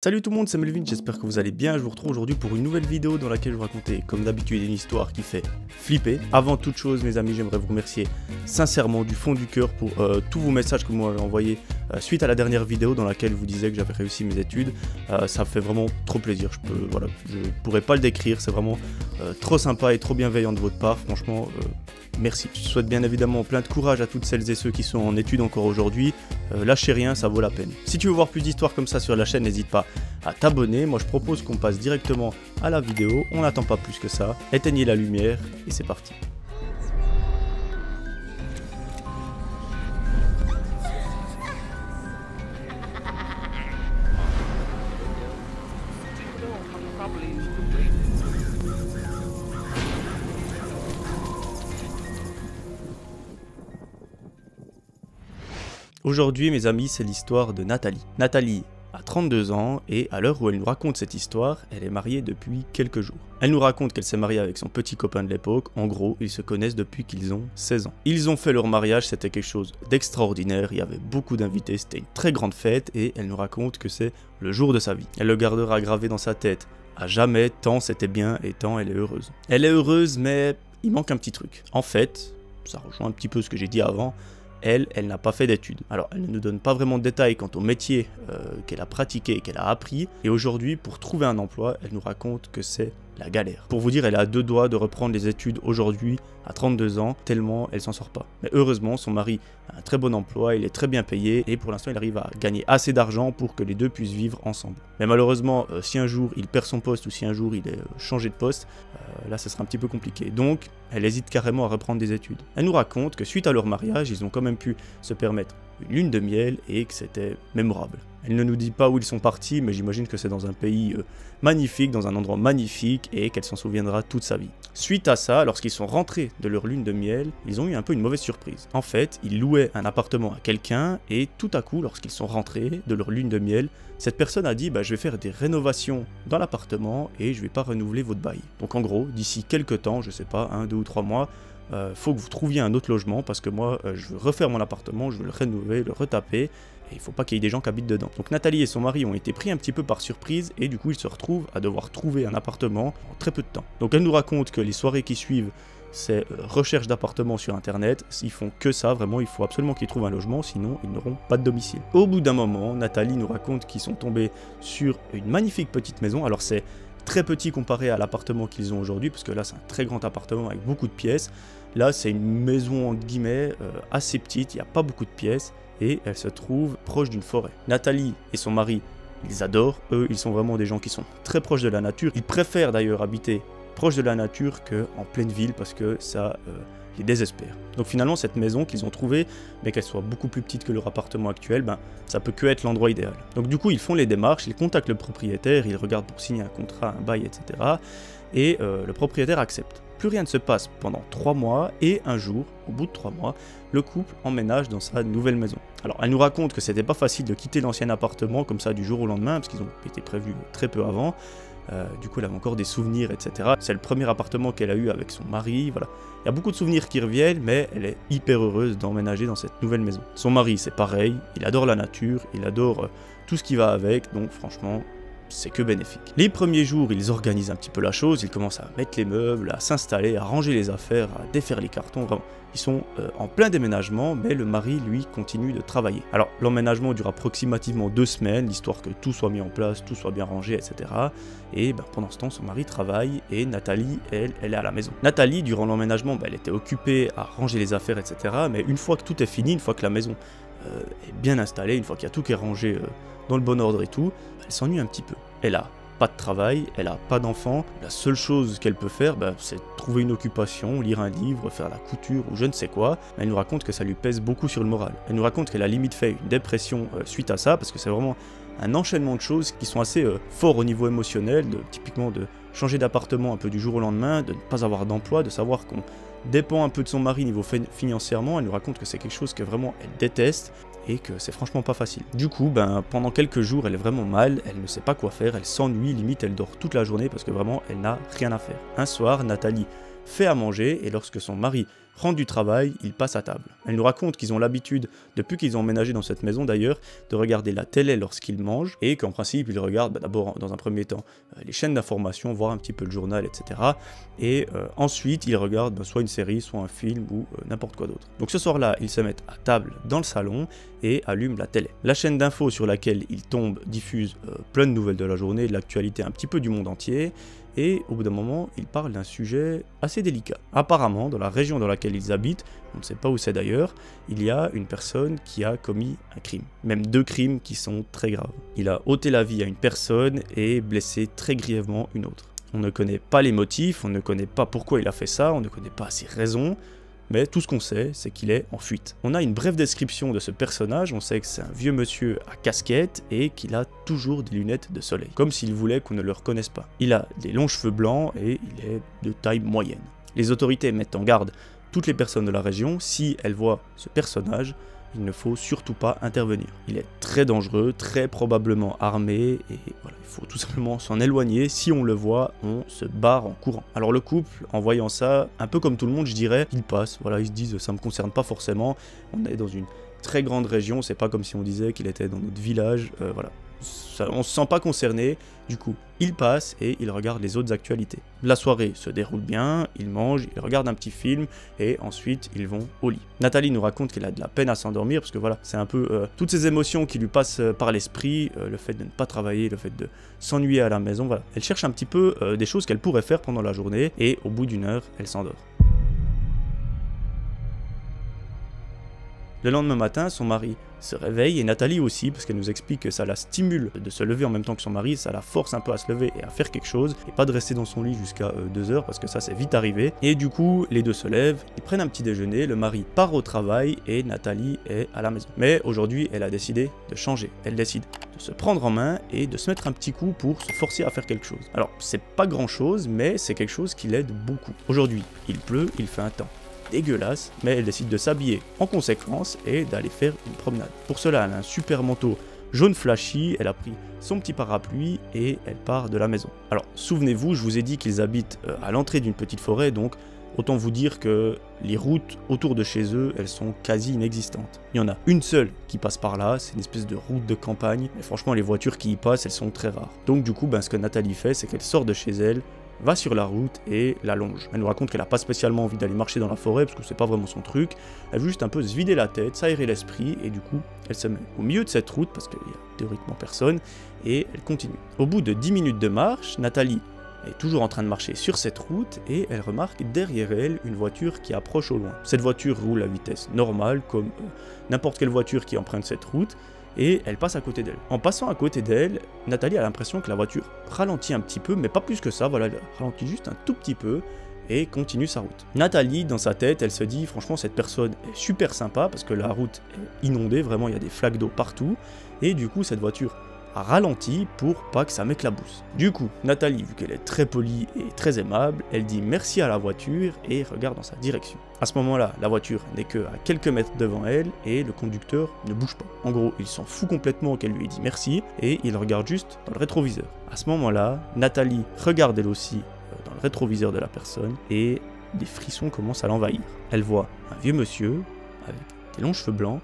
Salut tout le monde, c'est Melvin, j'espère que vous allez bien. Je vous retrouve aujourd'hui pour une nouvelle vidéo dans laquelle je vous raconter, comme d'habitude, une histoire qui fait flipper. Avant toute chose, mes amis, j'aimerais vous remercier sincèrement du fond du cœur pour tous vos messages que vous m'avez envoyés suite à la dernière vidéo dans laquelle je vous disais que j'avais réussi mes études. Ça fait vraiment trop plaisir, je pourrais pas le décrire, c'est vraiment trop sympa et trop bienveillant de votre part, franchement. Merci. Je souhaite bien évidemment plein de courage à toutes celles et ceux qui sont en études encore aujourd'hui. Lâchez rien, ça vaut la peine. Si tu veux voir plus d'histoires comme ça sur la chaîne, n'hésite pas à t'abonner. Moi je propose qu'on passe directement à la vidéo. On n'attend pas plus que ça. Éteignez la lumière et c'est parti. Aujourd'hui, mes amis, c'est l'histoire de Nathalie. Nathalie a 32 ans et à l'heure où elle nous raconte cette histoire, elle est mariée depuis quelques jours. Elle nous raconte qu'elle s'est mariée avec son petit copain de l'époque. En gros, ils se connaissent depuis qu'ils ont 16 ans. Ils ont fait leur mariage, c'était quelque chose d'extraordinaire. Il y avait beaucoup d'invités, c'était une très grande fête et elle nous raconte que c'est le jour de sa vie. Elle le gardera gravé dans sa tête à jamais, tant c'était bien et tant elle est heureuse. Elle est heureuse, mais il manque un petit truc. En fait, ça rejoint un petit peu ce que j'ai dit avant. Elle n'a pas fait d'études. Alors, elle ne nous donne pas vraiment de détails quant au métier qu'elle a pratiqué et qu'elle a appris. Et aujourd'hui, pour trouver un emploi, elle nous raconte que c'est la galère. Pour vous dire, elle est à deux doigts de reprendre les études aujourd'hui, à 32 ans, tellement elle s'en sort pas. Mais heureusement, son mari a un très bon emploi, il est très bien payé, et pour l'instant, il arrive à gagner assez d'argent pour que les deux puissent vivre ensemble. Mais malheureusement, si un jour il perd son poste ou si un jour il est changé de poste, là, ça sera un petit peu compliqué. Donc, elle hésite carrément à reprendre des études. Elle nous raconte que suite à leur mariage, ils ont quand même pu se permettre une lune de miel et que c'était mémorable. Elle ne nous dit pas où ils sont partis, mais j'imagine que c'est dans un pays magnifique, dans un endroit magnifique, et qu'elle s'en souviendra toute sa vie. Suite à ça, lorsqu'ils sont rentrés de leur lune de miel, ils ont eu un peu une mauvaise surprise. En fait, ils louaient un appartement à quelqu'un, et tout à coup, lorsqu'ils sont rentrés de leur lune de miel, cette personne a dit je vais faire des rénovations dans l'appartement et je vais pas renouveler votre bail. Donc en gros, d'ici quelques temps, je sais pas, 1, 2 ou 3 mois, faut que vous trouviez un autre logement parce que moi je veux refaire mon appartement, je veux le rénover, le retaper et il faut pas qu'il y ait des gens qui habitent dedans. Donc Nathalie et son mari ont été pris un petit peu par surprise et du coup ils se retrouvent à devoir trouver un appartement en très peu de temps. Donc elle nous raconte que les soirées qui suivent, c'est recherche d'appartements sur internet, ils font que ça, vraiment il faut absolument qu'ils trouvent un logement sinon ils n'auront pas de domicile. Au bout d'un moment, Nathalie nous raconte qu'ils sont tombés sur une magnifique petite maison, alors c'est très petit comparé à l'appartement qu'ils ont aujourd'hui, parce que là c'est un très grand appartement avec beaucoup de pièces. Là c'est une maison entre guillemets assez petite, il n'y a pas beaucoup de pièces et elle se trouve proche d'une forêt. Nathalie et son mari, ils adorent, eux ils sont vraiment des gens qui sont très proches de la nature. Ils préfèrent d'ailleurs habiter proche de la nature qu'en pleine ville parce que ça les désespère. Donc finalement cette maison qu'ils ont trouvée, mais qu'elle soit beaucoup plus petite que leur appartement actuel, ça peut que être l'endroit idéal. Donc du coup ils font les démarches, ils contactent le propriétaire, ils regardent pour signer un contrat, un bail, etc. Et le propriétaire accepte. Plus rien ne se passe pendant 3 mois et un jour, au bout de 3 mois, le couple emménage dans sa nouvelle maison. Alors elle nous raconte que c'était pas facile de quitter l'ancien appartement comme ça du jour au lendemain parce qu'ils ont été prévus très peu avant. Du coup elle avait encore des souvenirs, etc. C'est le premier appartement qu'elle a eu avec son mari, voilà. Il y a beaucoup de souvenirs qui reviennent, mais elle est hyper heureuse d'emménager dans cette nouvelle maison. Son mari c'est pareil, il adore la nature, il adore tout ce qui va avec, donc franchement c'est que bénéfique. Les premiers jours, ils organisent un petit peu la chose, ils commencent à mettre les meubles, à s'installer, à ranger les affaires, à défaire les cartons, vraiment. Ils sont en plein déménagement, mais le mari, lui, continue de travailler. Alors, l'emménagement dure approximativement 2 semaines, l'histoire que tout soit mis en place, tout soit bien rangé, etc. Et pendant ce temps, son mari travaille et Nathalie, elle est à la maison. Nathalie, durant l'emménagement, elle était occupée à ranger les affaires, etc. Mais une fois que tout est fini, une fois que la maison est bien installée, une fois qu'il y a tout qui est rangé dans le bon ordre et tout, elle s'ennuie un petit peu. Elle a pas de travail, elle a pas d'enfant, la seule chose qu'elle peut faire, c'est trouver une occupation, lire un livre, faire la couture ou je ne sais quoi. Elle nous raconte que ça lui pèse beaucoup sur le moral. Elle nous raconte qu'elle a limite fait une dépression suite à ça, parce que c'est vraiment un enchaînement de choses qui sont assez forts au niveau émotionnel, typiquement de changer d'appartement un peu du jour au lendemain, de ne pas avoir d'emploi, de savoir qu'on dépend un peu de son mari niveau financièrement. Elle nous raconte que c'est quelque chose que vraiment elle déteste et que c'est franchement pas facile. Du coup, pendant quelques jours, elle est vraiment mal, elle ne sait pas quoi faire, elle s'ennuie, limite elle dort toute la journée parce que vraiment elle n'a rien à faire. Un soir, Nathalie fait à manger et lorsque son mari Rentre du travail, il passe à table. Elle nous raconte qu'ils ont l'habitude, depuis qu'ils ont emménagé dans cette maison d'ailleurs, de regarder la télé lorsqu'ils mangent, et qu'en principe ils regardent d'abord dans un premier temps les chaînes d'information, voir un petit peu le journal, etc. Et ensuite ils regardent soit une série, soit un film ou n'importe quoi d'autre. Donc ce soir-là, ils se mettent à table dans le salon et allument la télé. La chaîne d'infos sur laquelle ils tombent diffuse plein de nouvelles de la journée, de l'actualité un petit peu du monde entier, et au bout d'un moment, ils parlent d'un sujet assez délicat. Apparemment, dans la région dans laquelle ils habitent, on ne sait pas où c'est d'ailleurs, il y a une personne qui a commis un crime. Même 2 crimes qui sont très graves. Il a ôté la vie à une personne et blessé très grièvement une autre. On ne connaît pas les motifs, on ne connaît pas pourquoi il a fait ça, on ne connaît pas ses raisons, mais tout ce qu'on sait, c'est qu'il est en fuite. On a une brève description de ce personnage, on sait que c'est un vieux monsieur à casquette et qu'il a toujours des lunettes de soleil, comme s'il voulait qu'on ne le reconnaisse pas. Il a des longs cheveux blancs et il est de taille moyenne. Les autorités mettent en garde toutes les personnes de la région, si elles voient ce personnage, il ne faut surtout pas intervenir. Il est très dangereux, très probablement armé, et voilà, il faut tout simplement s'en éloigner. Si on le voit, on se barre en courant. Alors le couple, en voyant ça, un peu comme tout le monde, je dirais, ils passent, voilà, ils se disent, ça me concerne pas forcément, on est dans une très grande région, c'est pas comme si on disait qu'il était dans notre village, voilà. Ça, on se sent pas concerné, du coup, ils passent et ils regardent les autres actualités. La soirée se déroule bien, ils mangent, ils regardent un petit film et ensuite ils vont au lit. Nathalie nous raconte qu'elle a de la peine à s'endormir parce que voilà, c'est un peu toutes ces émotions qui lui passent par l'esprit, le fait de ne pas travailler, le fait de s'ennuyer à la maison, voilà. Elle cherche un petit peu des choses qu'elle pourrait faire pendant la journée et au bout d'une heure, elle s'endort. Le lendemain matin, son mari se réveille et Nathalie aussi, parce qu'elle nous explique que ça la stimule de se lever en même temps que son mari, ça la force un peu à se lever et à faire quelque chose, et pas de rester dans son lit jusqu'à 2 heures, parce que ça c'est vite arrivé. Et du coup, les deux se lèvent, ils prennent un petit déjeuner, le mari part au travail et Nathalie est à la maison. Mais aujourd'hui, elle a décidé de changer, elle décide de se prendre en main et de se mettre un petit coup pour se forcer à faire quelque chose. Alors, c'est pas grand chose, mais c'est quelque chose qui l'aide beaucoup. Aujourd'hui, il pleut, il fait un temps dégueulasse, mais elle décide de s'habiller en conséquence et d'aller faire une promenade. Pour cela, elle a un super manteau jaune flashy, elle a pris son petit parapluie et elle part de la maison. Alors, souvenez-vous, je vous ai dit qu'ils habitent à l'entrée d'une petite forêt, donc autant vous dire que les routes autour de chez eux, elles sont quasi inexistantes. Il y en a une seule qui passe par là, c'est une espèce de route de campagne, mais franchement, les voitures qui y passent, elles sont très rares. Donc du coup, ce que Nathalie fait, c'est qu'elle sort de chez elle, va sur la route et la longe. Elle nous raconte qu'elle n'a pas spécialement envie d'aller marcher dans la forêt parce que c'est pas vraiment son truc. Elle veut juste un peu se vider la tête, s'aérer l'esprit et du coup, elle se met au milieu de cette route parce qu'il y a théoriquement personne et elle continue. Au bout de 10 minutes de marche, Nathalie est toujours en train de marcher sur cette route et elle remarque derrière elle une voiture qui approche au loin. Cette voiture roule à vitesse normale comme n'importe quelle voiture qui emprunte cette route. Et elle passe à côté d'elle. En passant à côté d'elle, Nathalie a l'impression que la voiture ralentit un petit peu, mais pas plus que ça, voilà, elle ralentit juste un tout petit peu et continue sa route. Nathalie, dans sa tête, elle se dit, franchement, cette personne est super sympa parce que la route est inondée, vraiment, il y a des flaques d'eau partout, et du coup, cette voiture a ralenti pour pas que ça m'éclabousse. Du coup, Nathalie, vu qu'elle est très polie et très aimable, elle dit merci à la voiture et regarde dans sa direction. À ce moment-là, la voiture n'est que à quelques mètres devant elle et le conducteur ne bouge pas. En gros, il s'en fout complètement qu'elle lui ait dit merci et il regarde juste dans le rétroviseur. À ce moment-là, Nathalie regarde elle aussi dans le rétroviseur de la personne et des frissons commencent à l'envahir. Elle voit un vieux monsieur avec des longs cheveux blancs,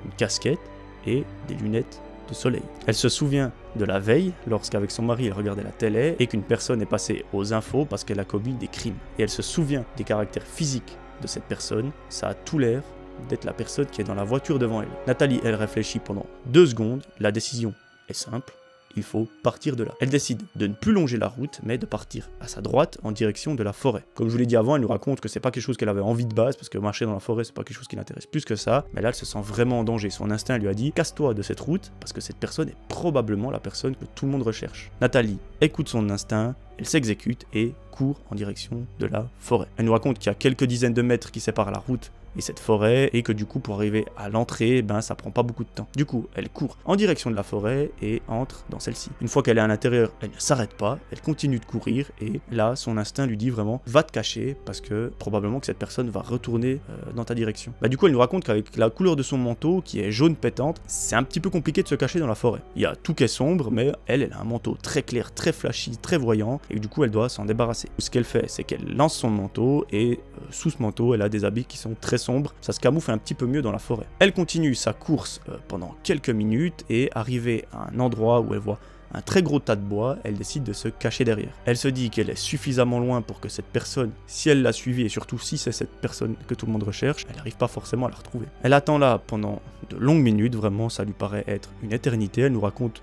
une casquette et des lunettes de soleil. Elle se souvient de la veille, lorsqu'avec son mari elle regardait la télé et qu'une personne est passée aux infos parce qu'elle a commis des crimes. Et elle se souvient des caractères physiques de cette personne, ça a tout l'air d'être la personne qui est dans la voiture devant elle. Nathalie, elle réfléchit pendant 2 secondes, la décision est simple, il faut partir de là. Elle décide de ne plus longer la route, mais de partir à sa droite en direction de la forêt. Comme je vous l'ai dit avant, elle nous raconte que c'est pas quelque chose qu'elle avait envie de base, parce que marcher dans la forêt, c'est pas quelque chose qui l'intéresse plus que ça, mais là, elle se sent vraiment en danger. Son instinct lui a dit, casse-toi de cette route, parce que cette personne est probablement la personne que tout le monde recherche. Nathalie écoute son instinct, elle s'exécute et court en direction de la forêt. Elle nous raconte qu'il y a quelques dizaines de mètres qui séparent la route et cette forêt, et que du coup pour arriver à l'entrée, ça prend pas beaucoup de temps. Du coup, elle court en direction de la forêt et entre dans celle-ci. Une fois qu'elle est à l'intérieur, elle ne s'arrête pas, elle continue de courir et là, son instinct lui dit vraiment, va te cacher parce que probablement que cette personne va retourner dans ta direction. Du coup, elle nous raconte qu'avec la couleur de son manteau, qui est jaune pétante, c'est un petit peu compliqué de se cacher dans la forêt. Il y a tout qui est sombre, mais elle a un manteau très clair, très flashy, très voyant, et du coup, elle doit s'en débarrasser. Ce qu'elle fait, c'est qu'elle lance son manteau et sous ce manteau, elle a des habits qui sont très sombres, ça se camoufle un petit peu mieux dans la forêt. Elle continue sa course pendant quelques minutes et arrivée à un endroit où elle voit un très gros tas de bois, elle décide de se cacher derrière. Elle se dit qu'elle est suffisamment loin pour que cette personne, si elle l'a suivie et surtout si c'est cette personne que tout le monde recherche, elle n'arrive pas forcément à la retrouver. Elle attend là pendant de longues minutes, vraiment ça lui paraît être une éternité, elle nous raconte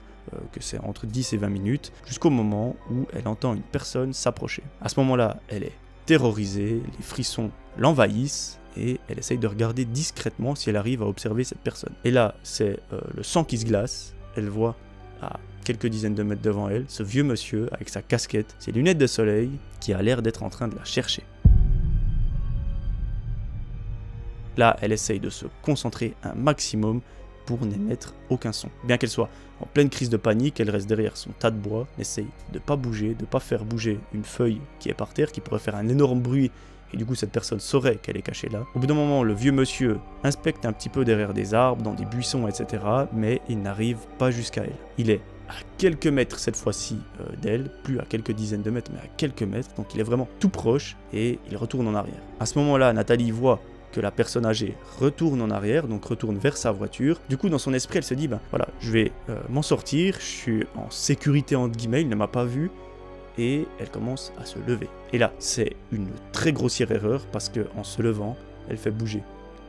que c'est entre 10 et 20 minutes, jusqu'au moment où elle entend une personne s'approcher. À ce moment-là, elle est terrorisée, les frissons l'envahissent, et elle essaye de regarder discrètement si elle arrive à observer cette personne. Et là, c'est le sang qui se glace, elle voit à quelques dizaines de mètres devant elle, ce vieux monsieur avec sa casquette, ses lunettes de soleil, qui a l'air d'être en train de la chercher. Là, elle essaye de se concentrer un maximum pour n'émettre aucun son. Bien qu'elle soit en pleine crise de panique, elle reste derrière son tas de bois, essaye de ne pas bouger, de ne pas faire bouger une feuille qui est par terre, qui pourrait faire un énorme bruit, et du coup cette personne saurait qu'elle est cachée là. Au bout d'un moment, le vieux monsieur inspecte un petit peu derrière des arbres, dans des buissons, etc., mais il n'arrive pas jusqu'à elle. Il est à quelques mètres cette fois-ci d'elle, plus à quelques dizaines de mètres, mais à quelques mètres, donc il est vraiment tout proche, et il retourne en arrière. À ce moment-là, Nathalie voit que la personne âgée retourne en arrière, donc retourne vers sa voiture. Du coup, dans son esprit, elle se dit, ben voilà, je vais m'en sortir, je suis en sécurité entre guillemets, il ne m'a pas vu, et elle commence à se lever. Et là, c'est une très grossière erreur, parce qu'en se levant, elle fait bouger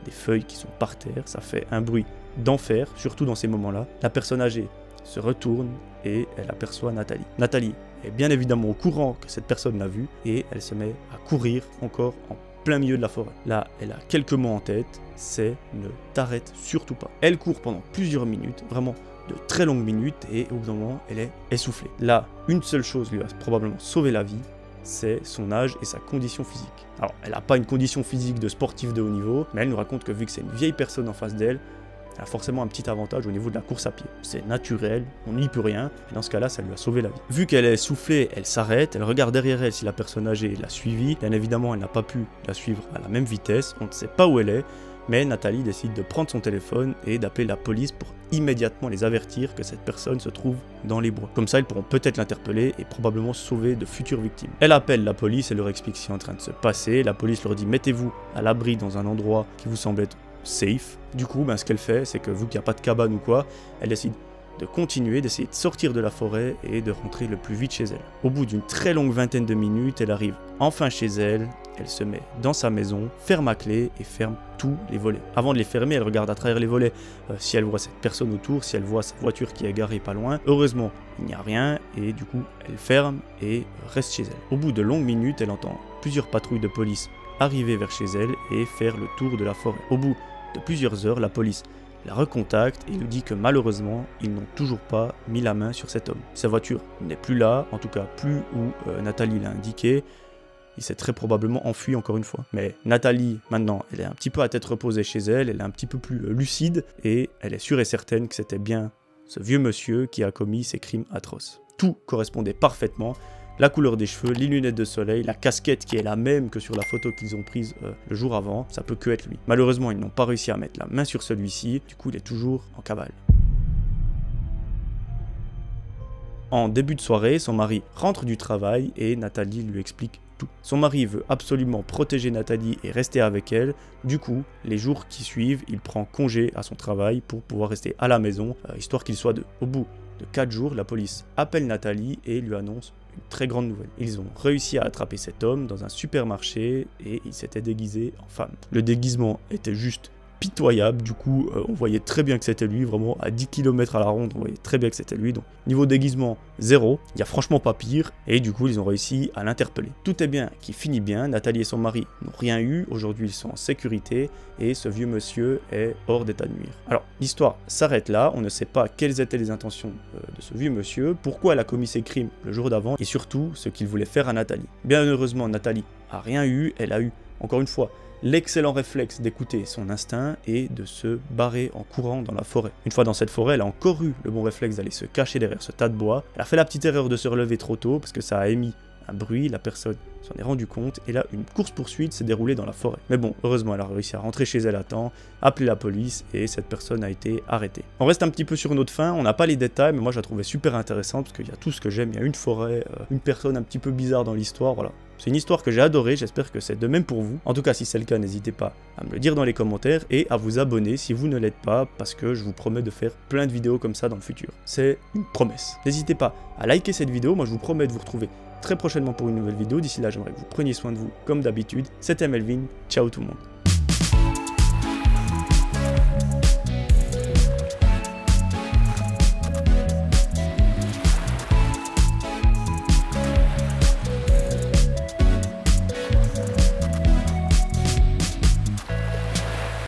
des feuilles qui sont par terre, ça fait un bruit d'enfer, surtout dans ces moments-là. La personne âgée se retourne et elle aperçoit Nathalie. Nathalie est bien évidemment au courant que cette personne l'a vue, et elle se met à courir encore en plein milieu de la forêt. Là, elle a quelques mots en tête, c'est ne t'arrête surtout pas. Elle court pendant plusieurs minutes, vraiment de très longues minutes, et au bout d'un moment, elle est essoufflée. Là, une seule chose lui a probablement sauvé la vie, c'est son âge et sa condition physique. Alors, elle n'a pas une condition physique de sportif de haut niveau, mais elle nous raconte que vu que c'est une vieille personne en face d'elle, elle a forcément un petit avantage au niveau de la course à pied. C'est naturel, on n'y peut rien, et dans ce cas-là, ça lui a sauvé la vie. Vu qu'elle est essoufflée, elle s'arrête, elle regarde derrière elle si la personne âgée l'a suivie. Bien évidemment, elle n'a pas pu la suivre à la même vitesse, on ne sait pas où elle est, mais Nathalie décide de prendre son téléphone et d'appeler la police pour immédiatement les avertir que cette personne se trouve dans les bois. Comme ça, ils pourront peut-être l'interpeller et probablement sauver de futures victimes. Elle appelle la police et leur explique ce qui est en train de se passer. La police leur dit « mettez-vous à l'abri dans un endroit qui vous semble être safe ». Du coup, ce qu'elle fait, c'est que vu qu'il n'y a pas de cabane ou quoi, elle décide de continuer, d'essayer de sortir de la forêt et de rentrer le plus vite chez elle. Au bout d'une très longue vingtaine de minutes, elle arrive enfin chez elle, elle se met dans sa maison, ferme à clé et ferme tous les volets. Avant de les fermer, elle regarde à travers les volets si elle voit cette personne autour, si elle voit sa voiture qui est garée pas loin. Heureusement, il n'y a rien et du coup, elle ferme et reste chez elle. Au bout de longues minutes, elle entend plusieurs patrouilles de police arriver vers chez elle et faire le tour de la forêt. Au bout de plusieurs heures, la police la recontacte et lui dit que malheureusement, ils n'ont toujours pas mis la main sur cet homme. Sa voiture n'est plus là, en tout cas plus où Nathalie l'a indiqué. Il s'est très probablement enfui encore une fois. Mais Nathalie, maintenant, elle est un petit peu à tête reposée chez elle, elle est un petit peu plus lucide et elle est sûre et certaine que c'était bien ce vieux monsieur qui a commis ces crimes atroces. Tout correspondait parfaitement. La couleur des cheveux, les lunettes de soleil, la casquette qui est la même que sur la photo qu'ils ont prise le jour avant, ça peut que être lui. Malheureusement, ils n'ont pas réussi à mettre la main sur celui-ci, du coup il est toujours en cavale. En début de soirée, son mari rentre du travail et Nathalie lui explique tout. Son mari veut absolument protéger Nathalie et rester avec elle, du coup, les jours qui suivent, il prend congé à son travail pour pouvoir rester à la maison, histoire qu'ils soient deux. Au bout de 4 jours, la police appelle Nathalie et lui annonce une très grande nouvelle. Ils ont réussi à attraper cet homme dans un supermarché et il s'était déguisé en femme. Le déguisement était juste pitoyable, du coup on voyait très bien que c'était lui, vraiment à 10 km à la ronde, on voyait très bien que c'était lui, donc niveau déguisement, zéro, il n'y a franchement pas pire, et du coup ils ont réussi à l'interpeller. Tout est bien qui finit bien, Nathalie et son mari n'ont rien eu, aujourd'hui ils sont en sécurité, et ce vieux monsieur est hors d'état de nuire. Alors l'histoire s'arrête là, on ne sait pas quelles étaient les intentions de ce vieux monsieur, pourquoi elle a commis ses crimes le jour d'avant, et surtout ce qu'il voulait faire à Nathalie. Bien heureusement, Nathalie a rien eu, elle a eu, encore une fois, l'excellent réflexe d'écouter son instinct et de se barrer en courant dans la forêt. Une fois dans cette forêt, elle a encore eu le bon réflexe d'aller se cacher derrière ce tas de bois. Elle a fait la petite erreur de se relever trop tôt parce que ça a émis un bruit, la personne s'en est rendu compte et là une course-poursuite s'est déroulée dans la forêt. Mais bon, heureusement elle a réussi à rentrer chez elle à temps, appeler la police et cette personne a été arrêtée. On reste un petit peu sur notre fin, on n'a pas les détails mais moi je la trouvais super intéressante parce qu'il y a tout ce que j'aime, il y a une forêt, une personne un petit peu bizarre dans l'histoire, voilà. C'est une histoire que j'ai adorée, j'espère que c'est de même pour vous. En tout cas, si c'est le cas, n'hésitez pas à me le dire dans les commentaires et à vous abonner si vous ne l'êtes pas, parce que je vous promets de faire plein de vidéos comme ça dans le futur. C'est une promesse. N'hésitez pas à liker cette vidéo, moi je vous promets de vous retrouver très prochainement pour une nouvelle vidéo. D'ici là, j'aimerais que vous preniez soin de vous comme d'habitude. C'était Melvin, ciao tout le monde.